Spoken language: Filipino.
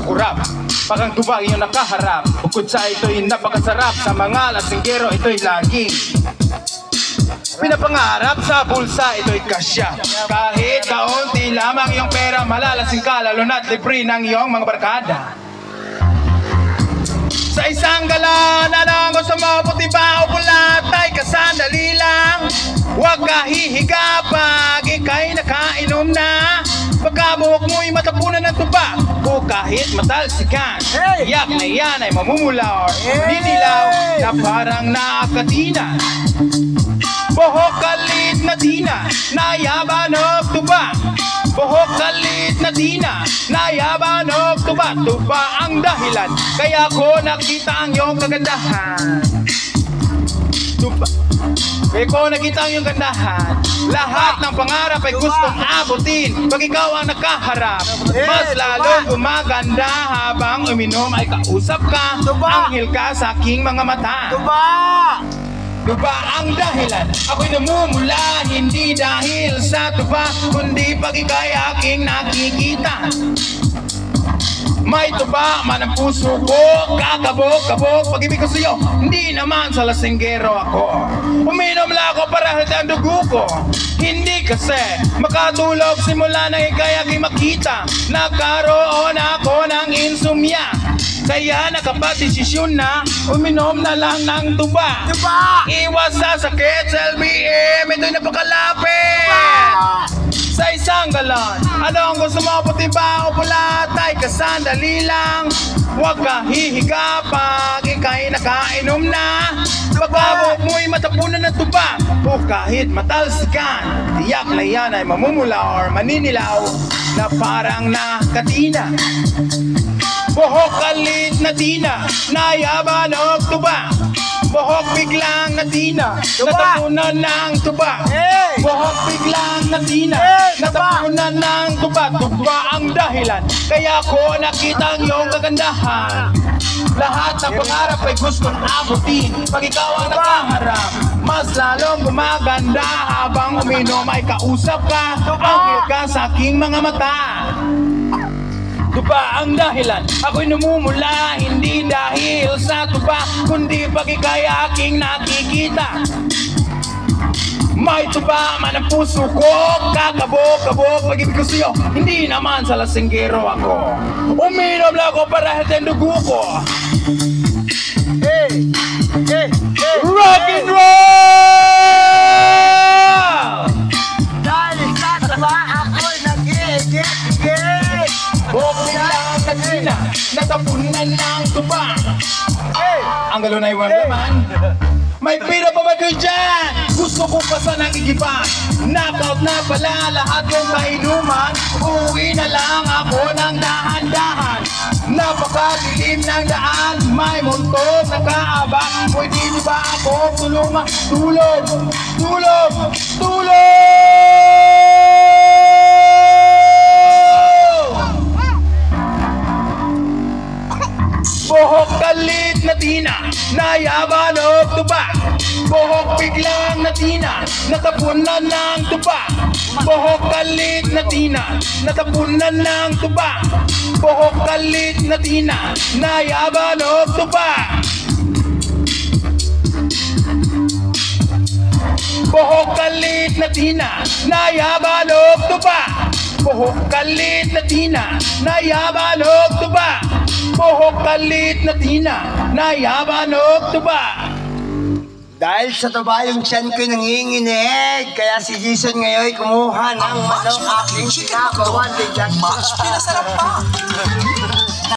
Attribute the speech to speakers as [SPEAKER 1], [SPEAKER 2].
[SPEAKER 1] kurap. Pakang tuba iyong nakaharap. Bukod sa ito'y napakasarap, sa mga lasinggero ito'y laging pinapangarap. Sa bulsa ito'y kasya. Kahit kaunti lamang iyong pera, malalasing ka lalo na't libre ng iyong mga barkada. Sa isang gala na lang gusto mo, puti ba o pula, tay kasandali lang. Huwag ka hihiga pag ika'y nakainom na. Pagkabuhok mo'y matapunan ng tuba, o kahit matalsikan, yak na yan ay mamumula or ninilaw na parang nakakatina. Buhok kalit na tina, nayaban o tuba. Buhok kalit na tina, nayaban o tuba. Tuba ang dahilan, kaya ko nakita ang iyong kagandahan. Tuba, kaya ko nakita ang iyong gandahan. Lahat ng pangarap ay gustong abutin. Pag ikaw ang nakaharap, mas lalong gumaganda. Habang uminom ay kausap ka, anghel ka sa aking mga mata.
[SPEAKER 2] Tuba!
[SPEAKER 1] Tuba ang dahilan, ako'y namumula. Hindi dahil sa tuba, kundi pag ika'y aking nakikita. May tuba man ang puso ko, kakabok-kabok pag-ibig ko sa'yo. Hindi naman sa lasinggero ako. Uminom lang ako para halata ang dugo ko. Hindi kasi makatulog simula na ika'y aking makita. Nagkaroon ako ng insomnia, kaya nakapadesisyon na uminom na lang ng tuba.
[SPEAKER 2] Tuba!
[SPEAKER 1] Iwas sa sakit sa LBM, ito'y napakalapit. Sa isang galon, anong gusto mo, puti ba o pula, tay kasandali lang. Huwag ka hihiga pag ika'y nakainom na. Pagkabok mo'y matapunan ng tuba, o kahit matalsikan, tiyak na yan ay mamumula or maninilaw na parang nakatina. Buhok kalit na tina, nayaban o tuba. Buhok biglang na tina, natapunan ng tuba. Buhok biglang na tina, natapunan ng tuba. Tuba ang dahilan, kaya ko nakita ang iyong kagandahan. Lahat ng pangarap ay gustong abutin. Pag ikaw ang nakaharap, mas lalong gumaganda. Habang uminom ay kausap ka, anghel ka sa aking mga mata. Tuba ang dahilan, ako'y namumula. Hindi dahil sa tuba, kundi pag ika'y aking nakikita. May tuba man ang puso ko, kakabok-kabok pag-ibig ko sa'yo. Hindi naman sa lasinggero ako. Uminom lang ako para halata ang dugo ko. Rock and roll!
[SPEAKER 2] Dahil sa tuba, ako'y nag-iigit-igit.
[SPEAKER 1] Buhok biglang na tina, natapunan ng tuba. Ang galon ay walang laman. May pira pa ba kayo dyan? Gusto ko pa sanang igiba. Knockout na pala lahat ng kainuman. Uwi na lang ako ng dahan-dahan. Napakadilim ng daan, may muntong nakaabang. Pwede di ba ako tulungan? Tulog! Tulog! Tulog! Buhok kalit na tina, nayaban o tuba. Buhok biglang na tina, natapunan ng tuba. Buhok kalit na tina, natapunan ng tuba. Buhok kalit na tina, nayaban o tuba. Buhok kalit na tina, nayaban o tuba. Buhok kalit na tina, nayaban o tuba. Buhok kalit na tina, nayaban o tuba.
[SPEAKER 2] Dahil sa tuba yung tiyan ko'y nanginginig, kaya si Jason ngayon kumuha ng manong aking sinakawan.
[SPEAKER 3] Mas pinasarap pa!